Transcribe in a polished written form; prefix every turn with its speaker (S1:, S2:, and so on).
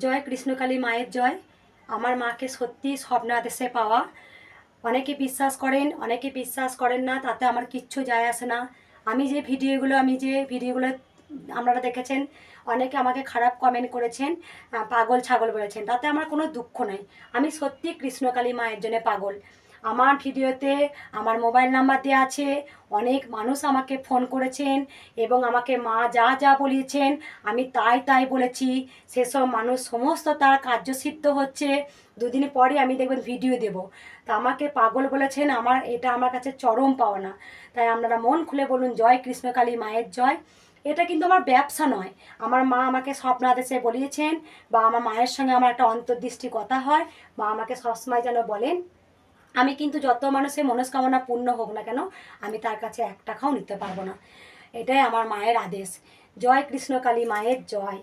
S1: জয় কৃষ্ণকালী মায়ের জয়। আমার মাকে সত্যি স্বপ্নাদেশে পাওয়া। অনেকে বিশ্বাস করেন, অনেকে বিশ্বাস করেন না, তাতে আমার কিচ্ছু যায় আসে না। আমি যে ভিডিওগুলো আপনারা দেখেছেন, অনেকে আমাকে খারাপ কমেন্ট করেছেন, পাগল ছাগল বলেছেন, তাতে আমার কোনো দুঃখ নেই। আমি সত্যি কৃষ্ণকালী মায়ের জন্য পাগল। আমার ভিডিওতে আমার মোবাইল নাম্বার দেওয়া আছে। অনেক মানুষ আমাকে ফোন করেছেন এবং আমাকে মা যা যা বলিয়েছেন আমি তাই তাই বলেছি। সেসব মানুষ সমস্ত তার কার্যসিদ্ধ হচ্ছে। দুদিন পরে আমি দেখবেন ভিডিও দেব। তা আমাকে পাগল বলেছেন, এটা আমার কাছে চরম পাওনা। তাই আপনারা মন খুলে বলুন জয় কৃষ্ণকালী মায়ের জয়। এটা কিন্তু আমার ব্যবসা নয়। আমার মা আমাকে স্বপ্নাদেশে বলিয়েছেন, বা আমার মায়ের সঙ্গে আমার একটা অন্তর্দৃষ্টি কথা হয়। মা আমাকে সবসময় যেন বলেন, আমি কিন্তু যত মানুষের মনস্কামনা পূর্ণ হোক না কেন, আমি তার কাছে 1 টাকাও নিতে পারবো না। এটাই আমার মায়ের আদেশ। জয় কৃষ্ণকালী মায়ের জয়।